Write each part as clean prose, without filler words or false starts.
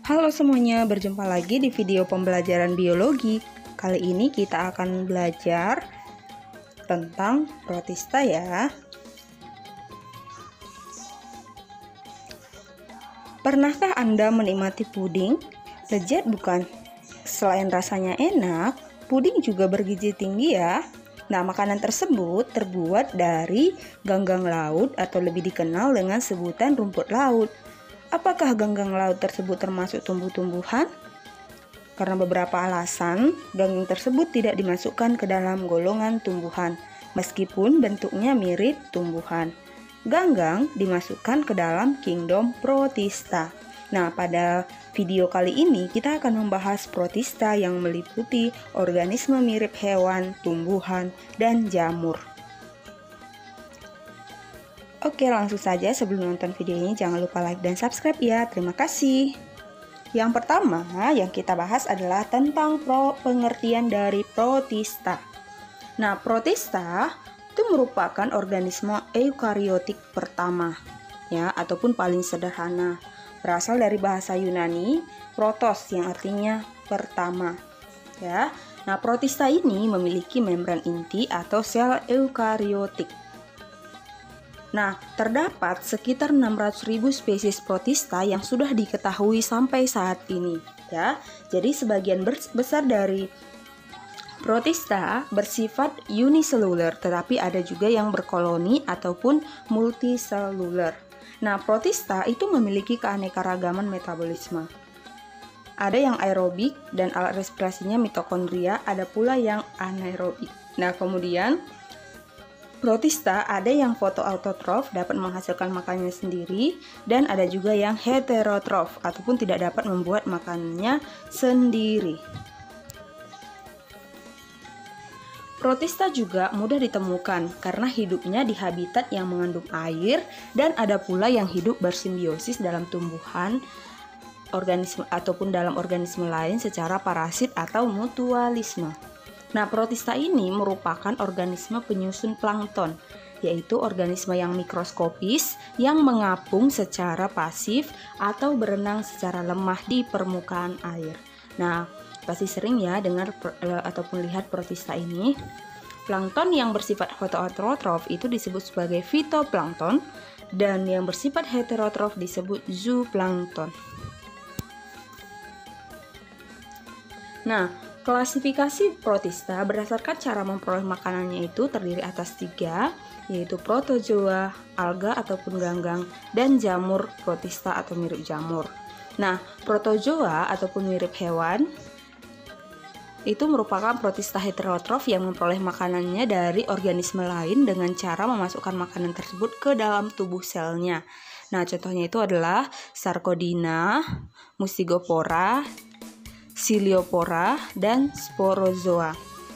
Halo semuanya, berjumpa lagi di video pembelajaran biologi. Kali ini kita akan belajar tentang protista ya. Pernahkah Anda menikmati puding? Lezat bukan? Selain rasanya enak, puding juga bergizi tinggi ya. Nah, makanan tersebut terbuat dari ganggang laut atau lebih dikenal dengan sebutan rumput laut. Apakah ganggang laut tersebut termasuk tumbuh-tumbuhan? Karena beberapa alasan, ganggang tersebut tidak dimasukkan ke dalam golongan tumbuhan, meskipun bentuknya mirip tumbuhan. Ganggang dimasukkan ke dalam kingdom protista. Nah, pada video kali ini kita akan membahas protista yang meliputi organisme mirip hewan, tumbuhan, dan jamur. Oke, langsung saja sebelum nonton video ini jangan lupa like dan subscribe ya. Terima kasih. Yang pertama yang kita bahas adalah tentang pengertian dari protista. Nah, protista itu merupakan organisme eukariotik pertama ya, ataupun paling sederhana. Berasal dari bahasa Yunani protos yang artinya pertama ya. Nah, protista ini memiliki membran inti atau sel eukariotik. Nah, terdapat sekitar 600.000 spesies protista yang sudah diketahui sampai saat ini, ya. Jadi sebagian besar dari protista bersifat uniselular, tetapi ada juga yang berkoloni ataupun multiselular. Nah, protista itu memiliki keanekaragaman metabolisme. Ada yang aerobik dan alat respirasinya mitokondria, ada pula yang anaerobik. Nah, kemudian protista ada yang fotoautotrof, dapat menghasilkan makanannya sendiri, dan ada juga yang heterotrof ataupun tidak dapat membuat makanannya sendiri. Protista juga mudah ditemukan karena hidupnya di habitat yang mengandung air, dan ada pula yang hidup bersimbiosis dalam tumbuhan, organisme ataupun dalam organisme lain secara parasit atau mutualisme. Nah, protista ini merupakan organisme penyusun plankton, yaitu organisme yang mikroskopis yang mengapung secara pasif atau berenang secara lemah di permukaan air. Nah, pasti sering ya dengar ataupun lihat protista ini. Plankton yang bersifat fotoautotrof itu disebut sebagai fitoplankton, dan yang bersifat heterotrof disebut zooplankton. Nah, klasifikasi protista berdasarkan cara memperoleh makanannya itu terdiri atas 3, yaitu protozoa, alga ataupun ganggang, dan jamur protista atau mirip jamur. Nah, protozoa ataupun mirip hewan itu merupakan protista heterotrof yang memperoleh makanannya dari organisme lain dengan cara memasukkan makanan tersebut ke dalam tubuh selnya. Nah, contohnya itu adalah Sarcodina, Mustigopora, Ciliopora, dan Sporozoa.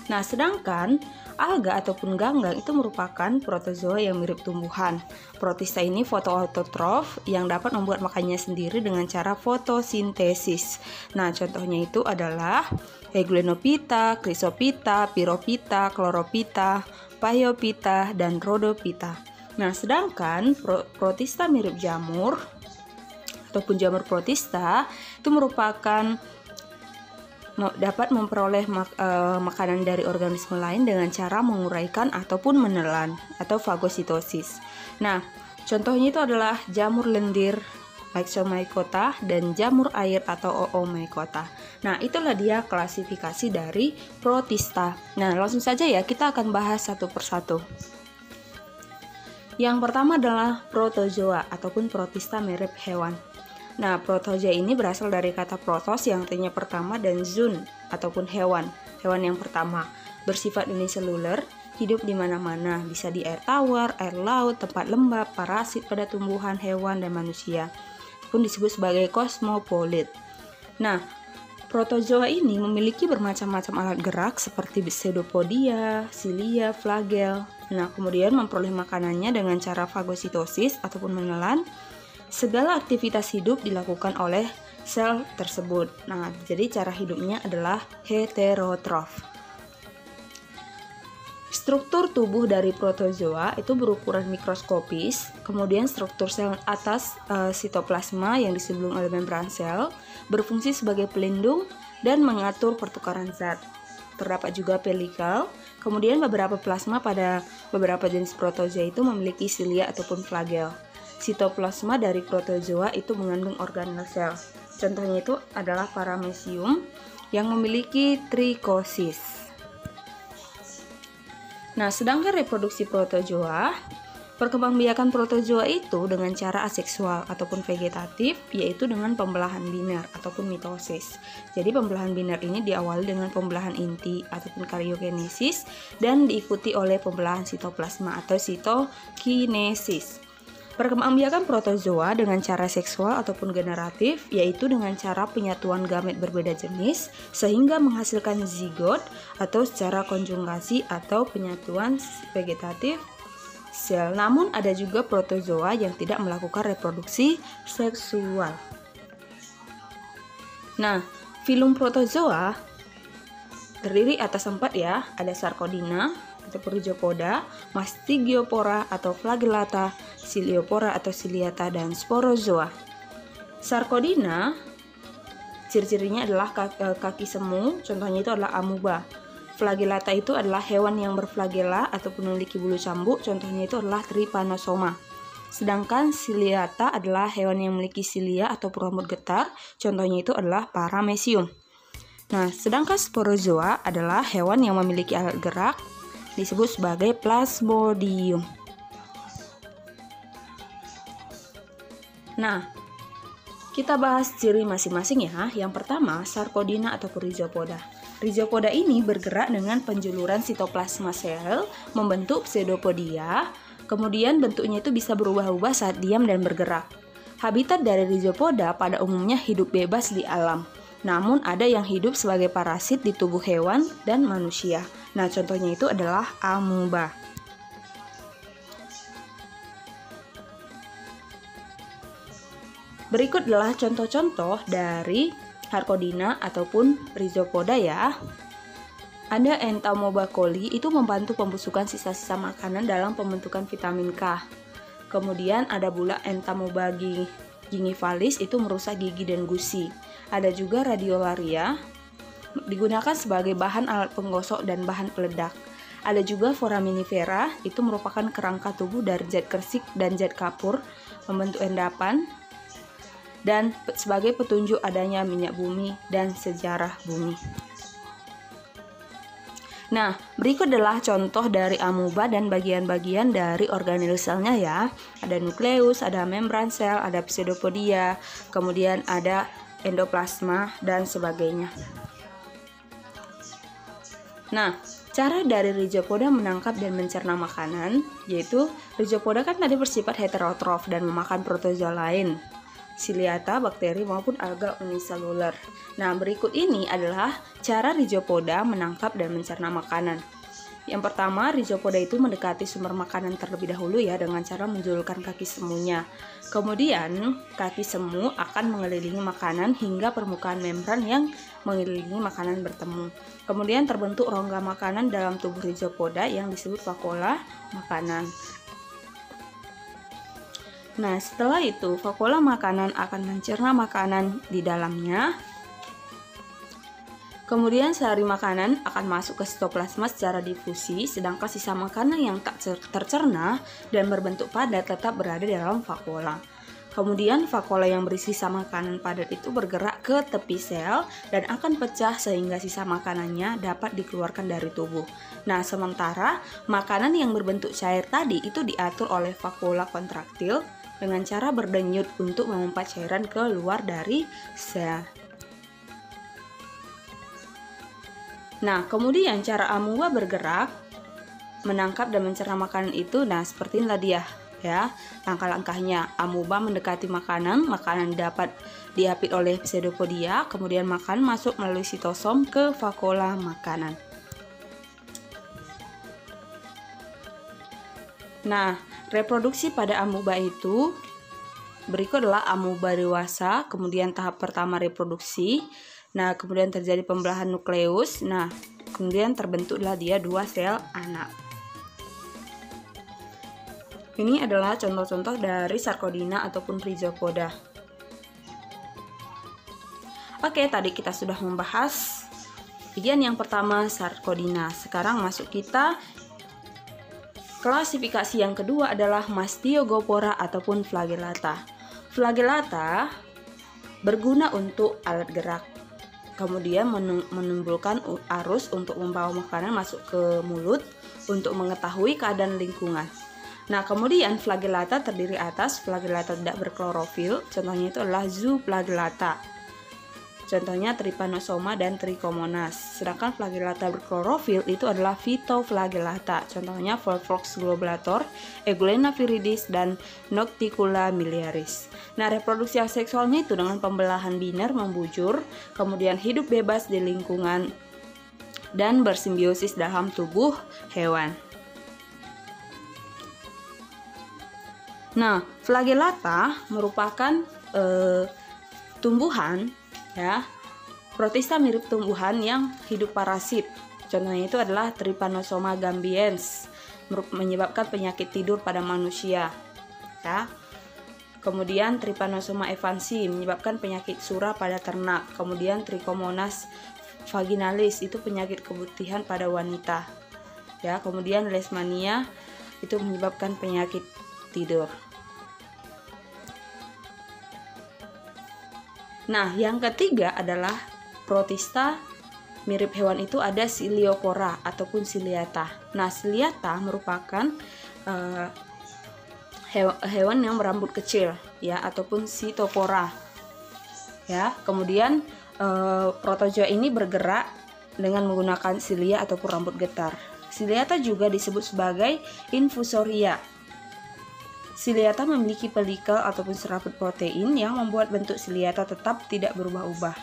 Nah, sedangkan alga ataupun ganggang itu merupakan protozoa yang mirip tumbuhan. Protista ini fotoautotrof yang dapat membuat makanannya sendiri dengan cara fotosintesis. Nah, contohnya itu adalah Euglenophyta, Chrysophyta, Pyrophyta, Chlorophyta, Phaeophyta, dan Rhodophyta. Nah, sedangkan protista mirip jamur ataupun jamur protista itu merupakan dapat memperoleh makanan dari organisme lain dengan cara menguraikan ataupun menelan atau fagositosis. Nah, contohnya itu adalah jamur lendir Myxomycota dan jamur air atau Oomycota. Nah, itulah dia klasifikasi dari protista. Nah, langsung saja ya kita akan bahas satu persatu. Yang pertama adalah protozoa ataupun protista mirip hewan. Nah, protozoa ini berasal dari kata protos yang artinya pertama dan zoon ataupun hewan yang pertama. Bersifat uniselular, hidup di mana-mana, bisa di air tawar, air laut, tempat lembab, parasit pada tumbuhan, hewan, dan manusia. Pun disebut sebagai kosmopolit. Nah, protozoa ini memiliki bermacam-macam alat gerak seperti pseudopodia, silia, flagel. Nah, kemudian memperoleh makanannya dengan cara fagositosis ataupun menelan. Segala aktivitas hidup dilakukan oleh sel tersebut. Nah, jadi cara hidupnya adalah heterotrof. Struktur tubuh dari protozoa itu berukuran mikroskopis, kemudian struktur sel atas sitoplasma yang disebut oleh membran sel berfungsi sebagai pelindung dan mengatur pertukaran zat. Terdapat juga pelikel, kemudian beberapa plasma pada beberapa jenis protozoa itu memiliki silia ataupun flagel. Sitoplasma dari protozoa itu mengandung organel sel. Contohnya itu adalah paramecium yang memiliki trikosis. Nah, sedangkan reproduksi protozoa, perkembangbiakan protozoa itu dengan cara aseksual ataupun vegetatif, yaitu dengan pembelahan biner ataupun mitosis. Jadi pembelahan biner ini diawali dengan pembelahan inti ataupun karyogenesis dan diikuti oleh pembelahan sitoplasma atau sitokinesis. Perkembangbiakan protozoa dengan cara seksual ataupun generatif, yaitu dengan cara penyatuan gamet berbeda jenis sehingga menghasilkan zigot atau secara konjugasi atau penyatuan vegetatif sel. Namun ada juga protozoa yang tidak melakukan reproduksi seksual. Nah, filum protozoa terdiri atas 4 ya, ada Sarcodina atau Rhizopoda, Mastigiopora atau Flagellata, Ciliopora atau Ciliata, dan Sporozoa. Sarcodina ciri-cirinya adalah kaki semu, contohnya itu adalah amuba. Flagellata itu adalah hewan yang berflagela ataupun memiliki bulu cambuk, contohnya itu adalah Trypanosoma. Sedangkan Ciliata adalah hewan yang memiliki silia atau rambut getar, contohnya itu adalah Paramecium. Nah, sedangkan Sporozoa adalah hewan yang memiliki alat gerak, disebut sebagai Plasmodium. Nah, kita bahas ciri masing-masing ya. Yang pertama, Sarcodina atau Rhizopoda. Rhizopoda ini bergerak dengan penjuluran sitoplasma sel, membentuk pseudopodia, kemudian bentuknya itu bisa berubah-ubah saat diam dan bergerak. Habitat dari Rhizopoda pada umumnya hidup bebas di alam. Namun ada yang hidup sebagai parasit di tubuh hewan dan manusia. Nah, contohnya itu adalah amuba. Berikut adalah contoh-contoh dari Sarcodina ataupun Rhizopoda ya. Ada Entamoeba coli, itu membantu pembusukan sisa-sisa makanan dalam pembentukan vitamin K. Kemudian ada pula Entamoeba gingivalis, itu merusak gigi dan gusi. Ada juga Radiolaria, digunakan sebagai bahan alat penggosok dan bahan peledak. Ada juga Foraminifera, itu merupakan kerangka tubuh dari zat kersik dan zat kapur, membentuk endapan, dan sebagai petunjuk adanya minyak bumi dan sejarah bumi. Nah, berikut adalah contoh dari amuba dan bagian-bagian dari organel selnya ya. Ada nukleus, ada membran sel, ada pseudopodia, kemudian ada endoplasma, dan sebagainya. Nah, cara dari Rhizopoda menangkap dan mencerna makanan, yaitu Rhizopoda kan tadi bersifat heterotrof dan memakan protozoa lain, Ciliata, bakteri maupun alga uniseluler. Nah, berikut ini adalah cara Rhizopoda menangkap dan mencerna makanan. Yang pertama, Rhizopoda itu mendekati sumber makanan terlebih dahulu ya dengan cara menjulurkan kaki semunya. Kemudian, kaki semu akan mengelilingi makanan hingga permukaan membran yang mengelilingi makanan bertemu. Kemudian terbentuk rongga makanan dalam tubuh Rhizopoda yang disebut vakuola makanan. Nah, setelah itu vakuola makanan akan mencerna makanan di dalamnya. Kemudian sari makanan akan masuk ke sitoplasma secara difusi, sedangkan sisa makanan yang tak tercerna dan berbentuk padat tetap berada dalam vakuola. Kemudian vakuola yang berisi sisa makanan padat itu bergerak ke tepi sel dan akan pecah sehingga sisa makanannya dapat dikeluarkan dari tubuh. Nah, sementara makanan yang berbentuk cair tadi itu diatur oleh vakuola kontraktil dengan cara berdenyut untuk mengumpat cairan keluar dari sel. Nah, kemudian cara amuba bergerak, menangkap dan mencerna makanan itu, nah seperti inilah dia ya. Langkah-langkahnya, amuba mendekati makanan dapat diapit oleh pseudopodia, kemudian makan masuk melalui sitosom ke vakuola makanan. Nah, reproduksi pada amuba itu berikut adalah amuba dewasa, kemudian tahap pertama reproduksi. Nah, kemudian terjadi pembelahan nukleus. Nah, kemudian terbentuklah dia 2 sel anak. Ini adalah contoh-contoh dari Sarcodina ataupun Rhizopoda. Oke, tadi kita sudah membahas bagian yang pertama Sarcodina. Sekarang masuk kita klasifikasi yang kedua adalah Mastiogopora ataupun Flagellata. Flagellata berguna untuk alat gerak, kemudian menimbulkan arus untuk membawa makanan masuk ke mulut untuk mengetahui keadaan lingkungan. Nah, kemudian Flagellata terdiri atas Flagellata tidak berklorofil, contohnya itu adalah Zooflagellata. Contohnya Trypanosoma dan Trichomonas. Sedangkan Flagellata berklorofil itu adalah Phytoflagellata, contohnya Volvox globulator, Eglena viridis, dan Nocticula miliaris. Nah, reproduksi aseksualnya itu dengan pembelahan biner membujur, kemudian hidup bebas di lingkungan dan bersimbiosis dalam tubuh hewan. Nah, Flagellata merupakan tumbuhan, ya, protista mirip tumbuhan yang hidup parasit. Contohnya itu adalah Trypanosoma gambiens, menyebabkan penyakit tidur pada manusia, ya. Kemudian Trypanosoma evansi menyebabkan penyakit surah pada ternak. Kemudian Trichomonas vaginalis itu penyakit keputihan pada wanita, ya. Kemudian Leishmania itu menyebabkan penyakit tidur. Nah, yang ketiga adalah protista mirip hewan itu ada Ciliopora ataupun Ciliata. Nah, Ciliata merupakan hewan yang berambut kecil, ya, ataupun Cytopora, ya. Kemudian protozoa ini bergerak dengan menggunakan silia ataupun rambut getar. Ciliata juga disebut sebagai infusoria. Ciliata memiliki pelikel ataupun serabut protein yang membuat bentuk ciliata tetap tidak berubah-ubah.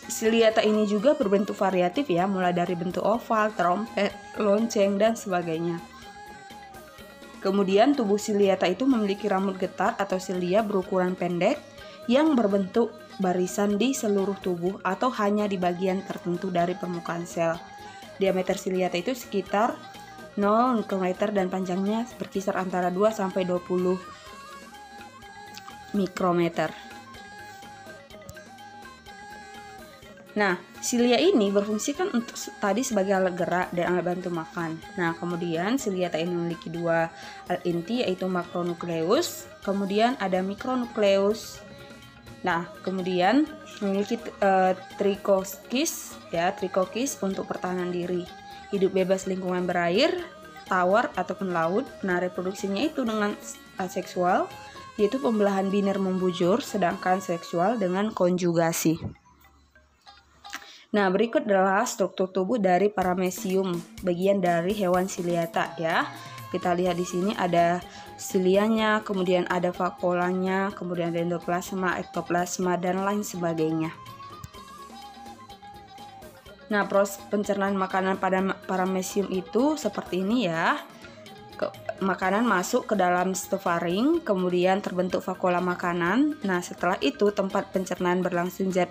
Ciliata ini juga berbentuk variatif, ya, mulai dari bentuk oval, trompet, lonceng, dan sebagainya. Kemudian tubuh Ciliata itu memiliki rambut getar atau silia berukuran pendek yang berbentuk barisan di seluruh tubuh atau hanya di bagian tertentu dari permukaan sel. Diameter Ciliata itu sekitar 0 mikrometer dan panjangnya berkisar antara 2 sampai 20 mikrometer. Nah, silia ini berfungsi kan untuk tadi sebagai alat gerak dan alat bantu makan. Nah, kemudian Ciliata ini memiliki dua alat inti, yaitu makronukleus, kemudian ada mikronukleus. Nah, kemudian memiliki trikokis, ya, trikokis untuk pertahanan diri. Hidup bebas lingkungan berair, tawar ataupun laut. Nah, reproduksinya itu dengan aseksual, yaitu pembelahan biner membujur, sedangkan seksual dengan konjugasi. Nah, berikut adalah struktur tubuh dari Paramecium, bagian dari hewan Ciliata, ya. Kita lihat di sini ada silianya, kemudian ada vakuolanya, kemudian ada endoplasma, ektoplasma, dan lain sebagainya. Nah, proses pencernaan makanan pada Paramecium itu seperti ini, ya. Makanan masuk ke dalam stofaring, kemudian terbentuk vakuola makanan. Nah, setelah itu tempat pencernaan berlangsung, zat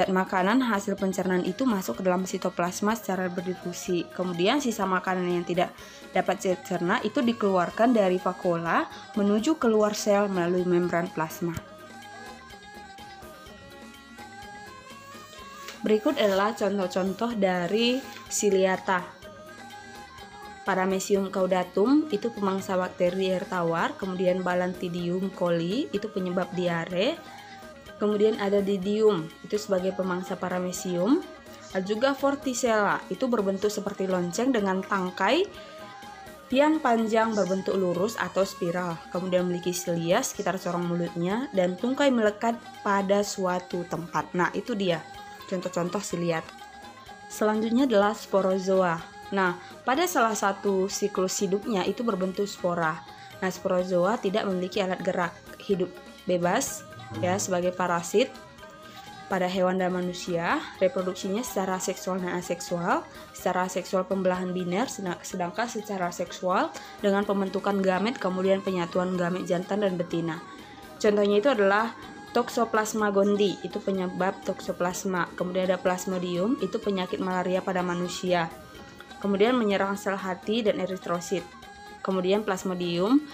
makanan hasil pencernaan itu masuk ke dalam sitoplasma secara berdifusi. Kemudian sisa makanan yang tidak dapat dicerna itu dikeluarkan dari vakuola menuju keluar sel melalui membran plasma. Berikut adalah contoh-contoh dari Ciliata. Paramecium caudatum itu pemangsa bakteri air tawar, kemudian Balantidium coli itu penyebab diare, kemudian ada Didium itu sebagai pemangsa Paramecium, ada juga Vorticella itu berbentuk seperti lonceng dengan tangkai yang panjang berbentuk lurus atau spiral, kemudian memiliki silia sekitar corong mulutnya dan tungkai melekat pada suatu tempat. Nah, itu dia contoh-contoh Ciliata. Selanjutnya adalah sporozoa. Nah, pada salah satu siklus hidupnya itu berbentuk spora. Nah, sporozoa tidak memiliki alat gerak, hidup bebas, ya, sebagai parasit pada hewan dan manusia. Reproduksinya secara seksual dan aseksual. Secara seksual pembelahan biner, sedangkan secara seksual dengan pembentukan gamet, kemudian penyatuan gamet jantan dan betina. Contohnya itu adalah Toxoplasma gondii itu penyebab toxoplasma. Kemudian ada Plasmodium itu penyakit malaria pada manusia. Kemudian menyerang sel hati dan eritrosit. Kemudian Plasmodium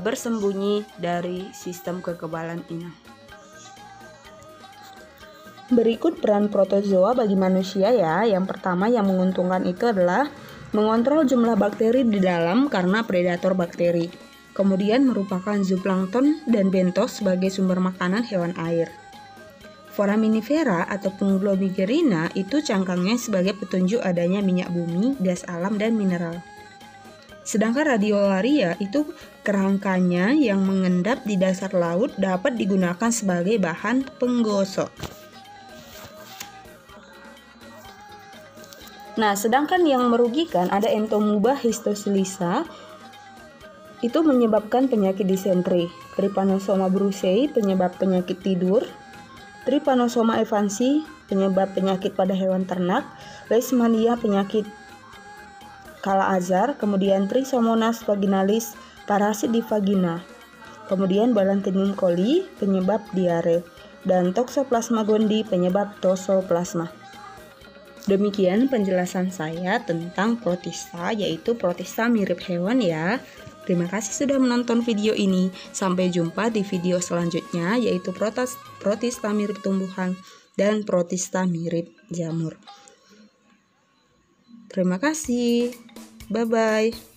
bersembunyi dari sistem kekebalan inang. Berikut peran protozoa bagi manusia ya. Yang pertama yang menguntungkan itu adalah mengontrol jumlah bakteri di dalam karena predator bakteri. Kemudian merupakan zooplankton dan bentos sebagai sumber makanan hewan air. Foraminifera ataupun Globigerina itu cangkangnya sebagai petunjuk adanya minyak bumi, gas alam, dan mineral. Sedangkan Radiolaria itu kerangkanya yang mengendap di dasar laut dapat digunakan sebagai bahan penggosok. Nah, sedangkan yang merugikan ada Entomoeba histosilisa, itu menyebabkan penyakit disentri. Trypanosoma brucei penyebab penyakit tidur. Trypanosoma evansi penyebab penyakit pada hewan ternak. Leishmania penyakit kala azar. Kemudian Trichomonas vaginalis parasit di vagina. Kemudian Balanthinium coli penyebab diare. Dan Toxoplasma gondii penyebab Toxoplasma. Demikian penjelasan saya tentang protista, yaitu protista mirip hewan ya. Terima kasih sudah menonton video ini. Sampai jumpa di video selanjutnya, yaitu protista mirip tumbuhan dan protista mirip jamur. Terima kasih. Bye-bye.